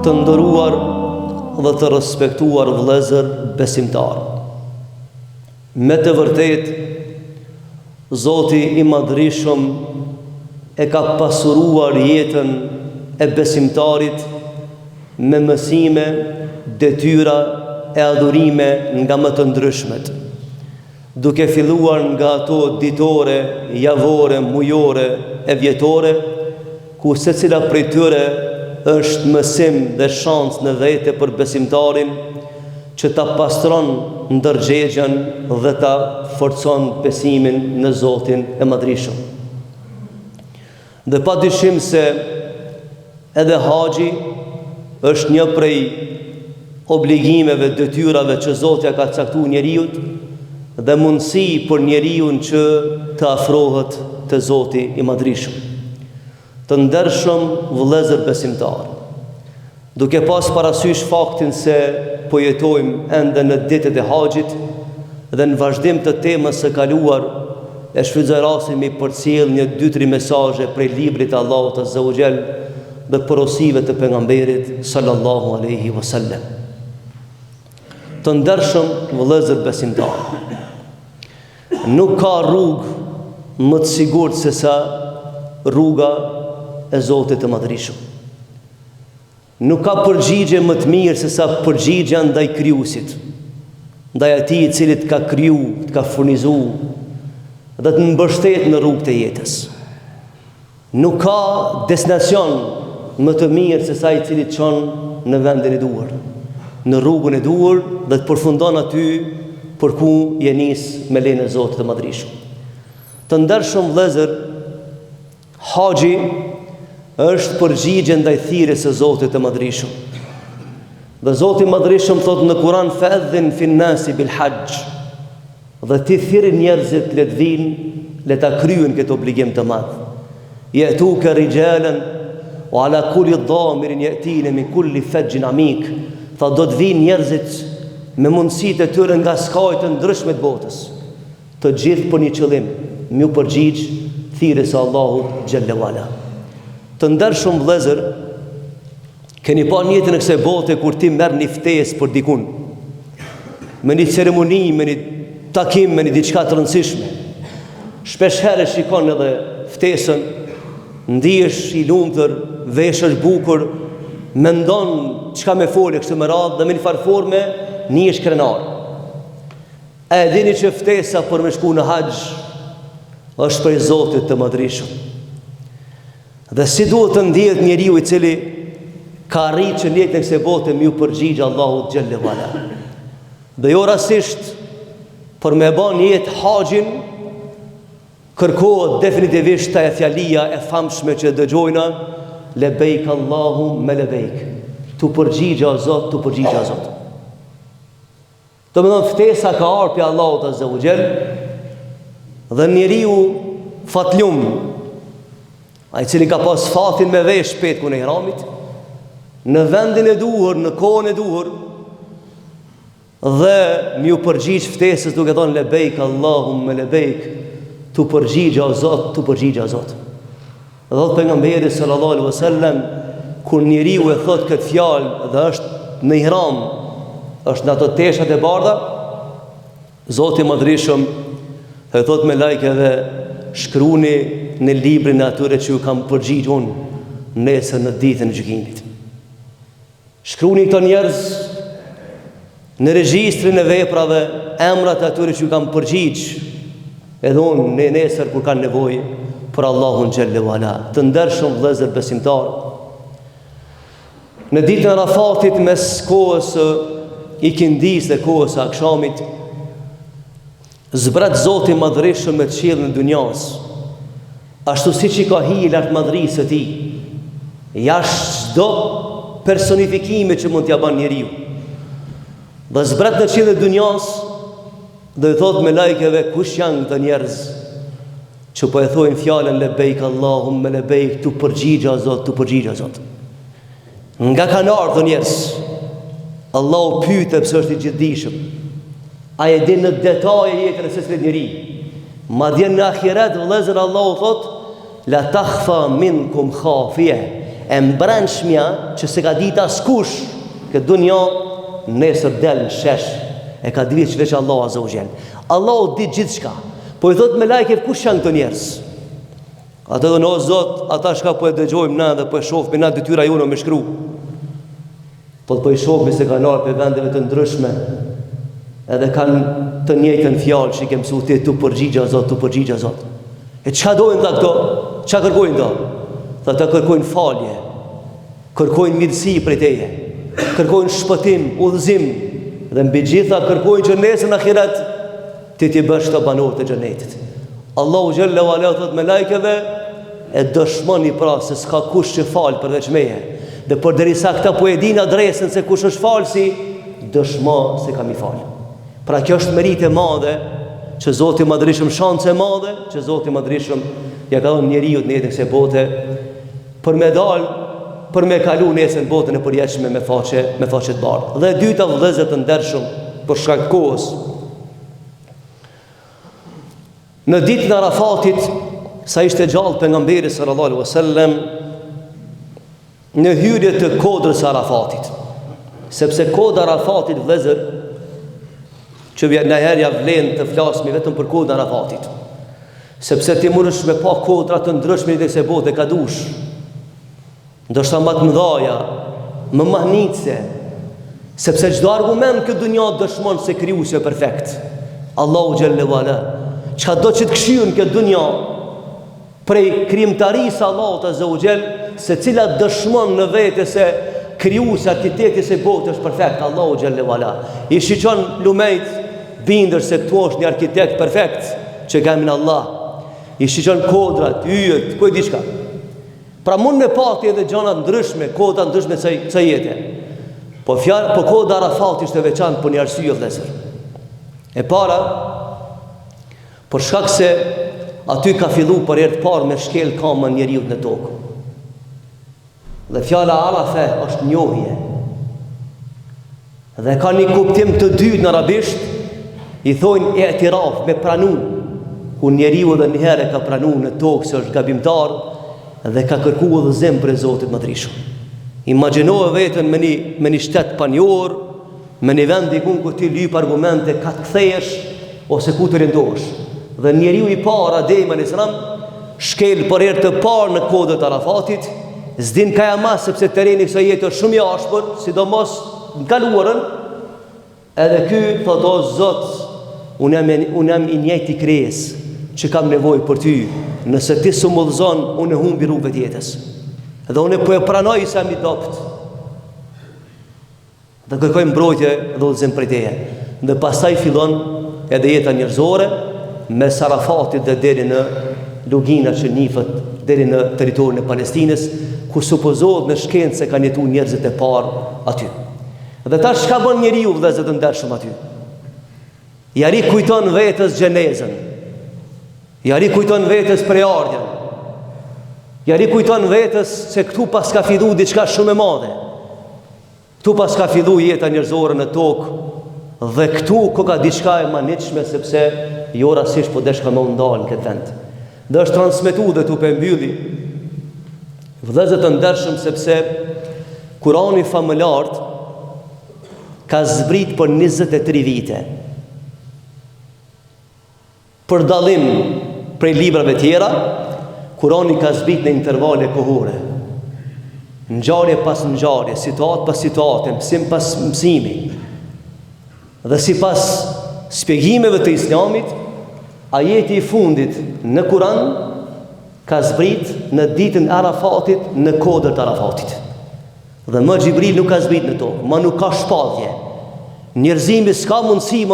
Të nderuar dhe të respektuar vëllezër besimtar. Me të vërtet, Zoti i Madhrishëm e ka pasuruar jetën e besimtarit me mësime, detyra e adhurime nga më të ndryshmet, duke filluar nga ato ditore, javore, mujore e vjetore, ku secila prej tyre është mësim dhe shans në vete për besimtarin që ta pastron ndërgjegjen dhe ta forcon besimin në Zotin e Madhrishëm. Dhe pa dyshim se edhe haxhi është një prej obligimeve, detyrave që Zoti ja ka caktuar njeriut dhe mundësi për njeriun që të afrohet te Zoti i Madhrishëm. Të ndershëm vëllezër besimtar, duke pas parasysh faktin se po jetojmë ende në ditët e haxhit dhe në vazhdim të temës së kaluar, e shfrytëzoj rastin me përcjell një 2-3 mesazhe prej librit të Allahut Azza wa Jall dhe porosive të pejgamberit sallallahu alaihi wasallam. Të ndershëm vëllezër besimtar, nuk ka rrugë më të sigurt se sa rruga e Zotit të Madhrishëm. Nuk ka përgjigje më të mirë se sa përgjigja ndaj krijuesit, ndaj atij i cili të ka kriju, të ka furnizuar dhe të mbështet në rrugën e jetës. Nuk ka destinacion më të mirë se sa i cili të çon në vendin e duhur, në rrugën e duhur dhe të përfundon aty për ku je nis me lejen e Zotit të Madhrishëm. Të ndershëm vëllezër, haxhi është përgjigje ndaj thirrjes së Zotit të Madhrishëm. Dhe Zoti i Madhrishëm thot në Kur'an fa'adhin fin nasi bil hajj. Dhe ti thirrë njerëzit le të vinë, le ta kryejnë këtë obligim të madh. Ya'tuka rijalan wa ala kulli dhamirin ya'tina min kulli fajjin amik. Tha do të vinë njerëzit me mundësitë e tyre nga skajtë të ndryshme të botës, të gjithë për një qëllim, më përgjigj thirrjes së Allahut xhalla wala. Të ndershëm vëllezër, keni pa në jetën e kësaj bote kur ti merr një ftesë për dikun, me një ceremoni, me një takim, me një diçka të rëndësishme. Shpesh herë shikon edhe ftesën, ndihesh i lumtur, veshësh bukur, mendon çka më folë kështu me radhë dhe me një farë forme nihesh krenar. A e dini që ftesa për me shku në haxh është prej Zotit të Madhrishëm? Dhe si duhet të ndihet njeriu i cili ka arritur që në jetën e kësaj bote më përgjigj Allahut xhalla wala. Dhe jo rastisht për me bën jetë haxhin kërkohet definitivisht ta fjalia e famshme që dëgjojna lebeik Allahumma lebeik. Tu përgjigj o Zot, tu përgjigj o Zot. Domethënë ftesa ka ardhur prej Allahut Azza wa Jall dhe njeriu fatlum, ai cili ka pas fatin me vesh shpejt ku në ihramit, në vendin e duhur, në kohën e duhur, dhe m'ju përgjigj ftesës duke thënë lebeik Allahumma lebeik, tu përgjigj o Zot, tu përgjigj o Zot. Dhe thot pejgamberi sallallahu alaihi wasallam, kur njeriu e thot këtë fjalë dhe është në ihram, është në ato teshat e bardha, Zoti i Madhrishëm e thot me lajkeve, shkruani në librin e atyre që ju kam përgjigj unë nesër në ditën e gjykimit. Shkruani këto njerëz në regjistrin e veprave, emrat e atyre që ju kam përgjigj edhe unë në nesër kur kanë nevojë për Allahun xhalla wala. Të ndershëm vëllezër besimtar, në ditën e Arafatit mes kohës ikindis dhe kohës së akşamit, zbret Zoti i Madhrishëm me qiellin e dunjas, ashtu siç i ka hije lart madhrisë së tij, jashtë çdo personifikimi që mund t'ja bën njeriu. Dhe zbret në qiellin e dunjas dhe i thot me lajkeve, kush janë këta njerëz që po e thojnë fjalën lebeik Allahumma lebeik, tu përgjigj o Zot, tu përgjigj o Zot. Nga kanë ardhur njerëz, Allahu pyet pse është i gjithdijshëm. A e din në detaje jetën e secilit njeri. Madje në ahiret vëllezër Allahu thot la takhfa minkum khafiyah. e mbrenshmja që se ka ditë askush, këtë dunja nesër del në shesh, e ka ditë që veç Allah Azza wa Jall. Allah o ditë gjithë shka, po i thot me lajke, kush janë këto njerës? Ata dhe në o Zot, ata shka po e dëgjojmë na dhe po e shofëmi na detyra jonë me shkru. Po i shofëmi se kanë ardhur për vendeve të ndryshme, edhe kanë të njëjtën fjalë që i ke mësuar ti, tu përgjigja Zot, tu përgjigja Zot. E çka dojnë ta këto? Çka kërkojnë do? Ata kërkojnë falje, kërkojnë mirësi prej teje, kërkojnë shpëtim, udhëzim, dhe mbi gjitha kërkojnë që nesër në ahiret ti t'i bësh të banorë të xhenetit. Allahu Jalla wa Ala thot me lajkeve, e dëshmoni pra se s'ka kush që falë përveç meje. Dhe për derisa këta po e din adresën se kush është falësi, dëshmo se kam i falë. Pra kjo është merit e madhe, që Zoti i Madhërisëm, shance e madhe, që Zoti i Madhërisëm ja ka dhënë njeriu në jetën e kësaj bote, për me dalë, për me kalu nesër në botën e përjetshme me faqe të bardhë. Dhe e dyta, vëllezër të ndershëm, për shkak të kohës, në ditën e Arafatit, sa ishte gjallë pejgamberi sallallahu alaihi wasallam në hyrje të kodrës së Arafatit. Sepse kodra e Arafatit, vëllezër, që ndajherë ja vlen të flasmi vetëm për kodrën e Arafatit. Sepse ti mundesh me pa kodra të ndryshme në kësaj bote ka dush. Ndoshta më të mëdha, më mahnitse, sepse çdo argument këtë dunjë dëshmon se krijuesi është perfekt. Allahu Jalla wa Ala, çka do që të këshirën këtë dunja prej krijimtarisë Allahut Azza wa Jall, se cila dëshmon në vete se krijuesi, arkitekti i botës është perfekt, Allahu Jalla wa Ala. I shiqon lumejt bindër se këtu është një arkitekt perfekt që ka min Allah. I shiqon kodrat, yjet, ku e di çka. Pra mund me pati edhe gjëra ndryshme, koda ndryshme ca jete. Po koda Arafat ishte veçantë për një arsye vëllezër. E para, për shkak se aty ka fillu për herë të parë me shkel kamën njeriu në tokë. Dhe fjala Arafa është njohje. Dhe ka një kuptim të dytë në arabisht, i thojnë i'tiraf, me pranu, ku njeriu edhe një herë ka pranu në tokë se është gabimtar dhe ka kërku udhëzim për Zotit Madhërisëm. Imagjinoje veten me një shtet panjor, me një vend diku ku ti lyp argumente ka të kthehesh ose ku të rendohesh. Dhe njeriu i parë Adem alayhis salam shkel për herë të parë në kodët e Arafatit, s'din ka ama sepse terreni i kësaj jete është shumë i ashpër, sidomos në kaluarën. Edhe ky thotë o Zot, unë jam i njëjti krijesë që kam nevojë për ty. Nëse ti s'u udhëzon, unë humbi rrugën e jetës. Dhe unë po e pranoj se jam i dopt. Dhe kërkoj mbrojtje dhe udhëzim prej teje. Dhe pastaj fillon edhe jeta njerëzore, me Arafatit dhe deri në lugina që nifët deri në territorin e Palestinës, ku supozohet në shkencë se kanë jetuar njerëzit e parë aty. Dhe tash çka bën njeriu vëllezër të ndershëm aty? Ja ri kujton vetes gjenezën. Ja ri kujton vetes prejardhjen. Ja ri kujton vetes se këtu pas ka fillu diçka shumë e madhe. Këtu pas ka fillu jeta njerëzore në tokë. Dhe këtu ka diçka e manitshme, sepse jo rastisht po desh ka më ndalë në këtë vend. Dhe është transmetuar dhe tu pe mbylli vëllezër të ndershëm, sepse Kurani famëlart ka zbrit për 23 vite. Për dallim prej librave tjera, Kurani ka zbrit në intervale kohore. Ngjarje pas ngjarje, situatë pas situate, mësim pas mësimi. Dhe sipas shpjegimeve të Islamit, ajeti i fundit në Kur'an ka zbrit në ditën e Arafatit, në kodër të Arafatit. Dhe më Xhibril nuk ka zbrit në tokë, ma nuk ka shpallje. Njerëzimi s'ka mundësi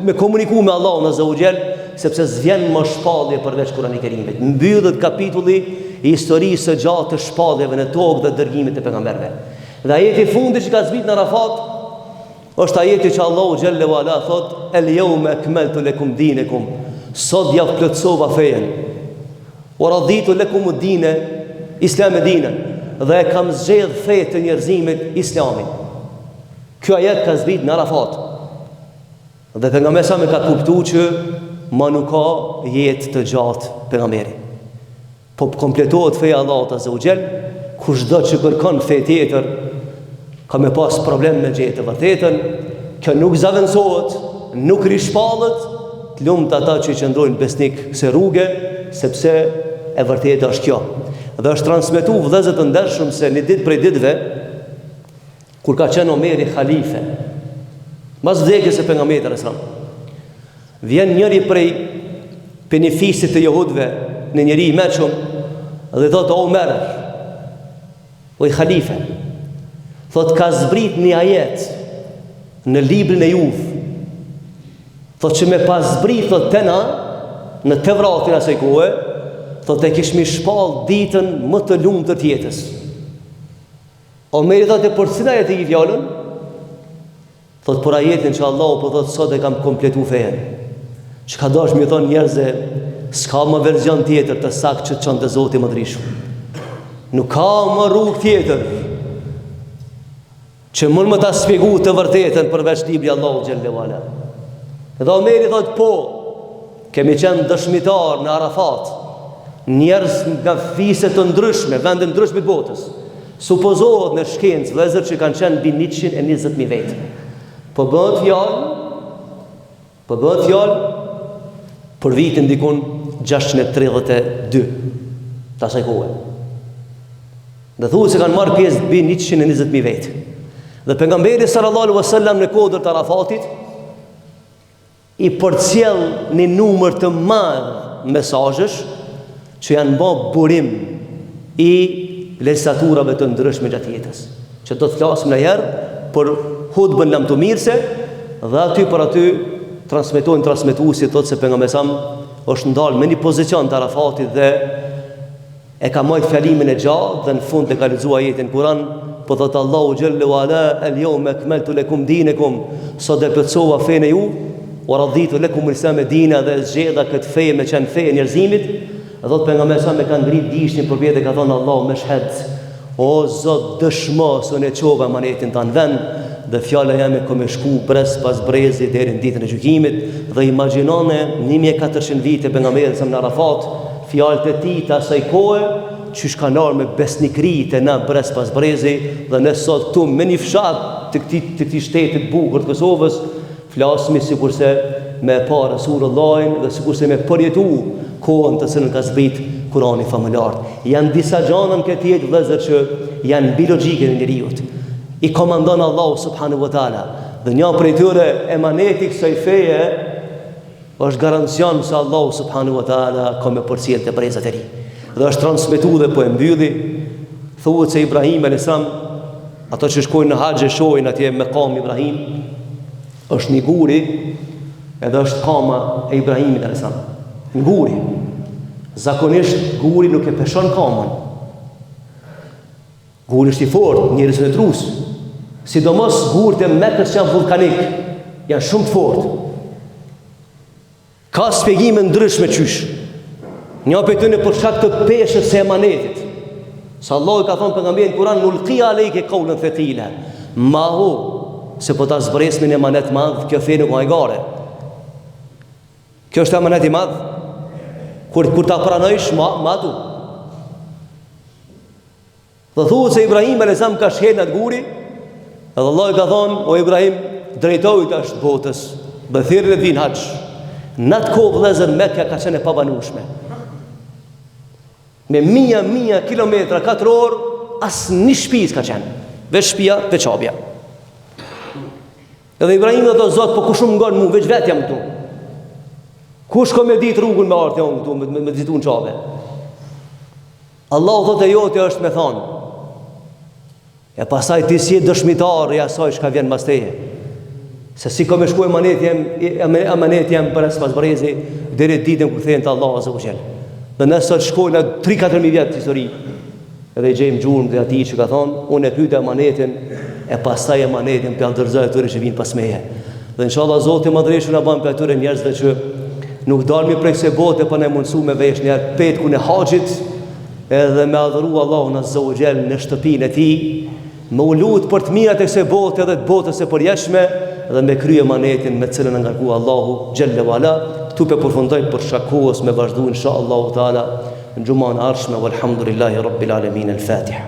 me komuniku me Allahun Azza wa Jall, sepse s'vjen më shpallje përveç Kur'anit Kerimit. Mbyllet kapitulli i historisë së gjatë të shpalljeve në tokë dhe dërgimit të pejgamberëve. Dhe ajeti i fundit që ka zbrit në Arafat është ajeti që Allahu Jalla wa Ala thot: "El yawma akmaltu lakum dinakum", sot ja plotësova fejen. "Wa raditu lakum ad-dina", Islami dinën, dhe e kam zgjedh fetë të njerëzimit Islamin. Ky ajet ka zbrit në Arafat. Dhe pejgamberi sa më ka kuptuar që ma nuk ka jetë të gjatë pejgamberi. Po kompletohet feja Allahut Azza wa Jall kushdo që kërkon fe tjetër ka me pas problem me gjetë të vërtetën. Kjo nuk zavendësohet, nuk rishpallet, të lumt ata që qëndrojnë besnik kësaj rruge, sepse e vërteta është kjo. Dhe është transmetuar vëllezër të ndershëm se një ditë prej ditëve, kur ka qenë Omeri halife, mas vdekjes së pejgamberit sallallahu alajhi wasallam, vjen njëri prej benefisit të jehudëve, në njëri i meqëm, dhe thotë: Omer, o i halife, thotë ka zbrit një ajet në librin e juve, thotë që me pas zbrit, thotë tena, në Tevratin asaj kohe, thotë e kishmi shpall ditën më të lumtur të jetës. Omeri thotë: për cila ajet e ki fjallën? Thotë: për ajetin që Allahu po thotë sot e kam kompletu fejen. Që ka dash mi thonë njerëze, s'ka më verzion tjetër të saktë që të qënë të Zoti Madhërisht. Nuk ka më rrugë tjetër që mund më ta shpjegu të vërtetën përveç libri Allahu xhallahu ala. Dhe Omeri thotë: po, kemi qenë dëshmitar në Arafat, njerëz nga fise të ndryshme, vende ndryshme të botës. Supozohet në shkencë vëllezër që kanë qenë mbi 120.000 vetë. Po bëhet fjalë për vitin dikun 632 të asaj kohe. Dhe thuhet se kanë marrë pjesë mbi 120.000 vetë. Dhe pejgamberi sallallahu alaihi wasallam në kodër të Arafatit i përcjell një numër të madh mesazhesh që janë bë burim i legislaturave të ndryshme gjatë jetës. Që do të flasim në herë për hutbën lamtumirse, dhe aty për aty transmetuesi thotë se pejgamberi sa është ndalë me një pozicion të Arafatit dhe e ka marrë fjalimin e gjatë dhe në fund e ka lexuar ajetin Kur'an, po thotë Allahu xhallahu ala al-yawma akmaltu lakum dinakum, sot e plotësova fenë ju, wa raditu lakum al-islam dina, dhe zgjedha këtë fe me qenë fe e njerëzimit. Dhe thotë pejgamberi sa me ka ngrit dishin për vjetë, ka thonë Allahu me shhed: o Zot, dëshmo se unë e çova amanetin tan vend, dhe fjala jame ka me shku brez pas brezi deri në ditën e gjykimit. Dhe imagjinone 1400 vite pejgamberi sa në Arafat, fjalët e tij të asaj kohe që shkanar me besnikri të na brez pas brezi. Dhe ne sot këtu me një fshat të këtij shteti të bukur të Kosovës flasmi sikurse me pa Resulullahin dhe sikurse me përjetu kohën të cilën ka zbrit Kurani familjar. Janë disa gjëra në këtë jetë vëllezër që janë biologjike në njeriu. I komandon Allahu subhanahu wa taala. Dhe një prej tyre emaneti kësaj feje është garancion se Allahu subhanahu wa taala ka me përcjell të brezat e ri. Dhe është transmetuar dhe po e mbylli, thuhet se Ibrahim alayhis salam, ato që shkojnë në haxh e shohin atje me kam Ibrahim, është një guri, edhe është kama e Ibrahimit alayhis salam. Një guri. Zakonisht guri nuk e peshon kamën. Guri është i fortë, njerëz në trus. Sidomos gurët e Mekës që janë vulkanik, janë shumë të fortë. Ka shpjegime ndryshme qysh. Një prej tyre për shkak të peshës së emanetit. Sa Allahu ka thënë pejgamberin Kur'an: "Ulqi alejke qawlan thaqila." Mahu se po ta zbresmin emanet madh, kjo fe nuk ka gare. Kjo është emanet i madh. Kur ta pranojsh matu. Dhe thuhet se Ibrahim alayhis salam ka shkel atë guri, edhe Allah ka thonë: o Ibrahim, drejtohu tash botës, dhe thirrë dhe vin hax. Në atë kohë vëllezër Mekka ka qenë e pabanueshme. Me mija kilometra 4 orë, as një shtëpi ka qenë. Veç shtëpia, veç qabja. Edhe Ibrahim dhe thotë: Zot, po kush më ngon mu, veç vetë jam këtu. Kush ka me ditë rrugën me ardhë unë këtu, me ditu në qabe? Allahu thotë: e jote është me thonë. E pasaj ti si e dëshmitar i asaj shka vjen mas teje. Se si ka me shku emanet jem për as pas brezi, deri ditën kur thejnë të Allah azza wa jall. Dhe nësot shkojnë 3-4.000 vjetë të histori, edhe i gjejmë gjurëm dhe ati që ka thonë: unë e pyta emanetin, e pasaj emanetin për aldërzaj të tëre që vinë pas meje. Dhe inshallah Zoti Madhërisht na bën për atyre njerëzve që nuk dalmi prej kësaj bote pa ne mundsu me vesh një petkun e haxhit, edhe me adhuru Allahun azza wa jall në shtëpinë e tij, me u lut për të mirat e kësaj bote edhe të botës së përjetshme, dhe me krye emanetin me cilën e ngarkua Allahu xhalla wala. Tu pe përfundoj për shakos me vazhdu inshallah taala në xhuman arshme. Walhamdulillahi rabbil alamin. Al-Fatiha.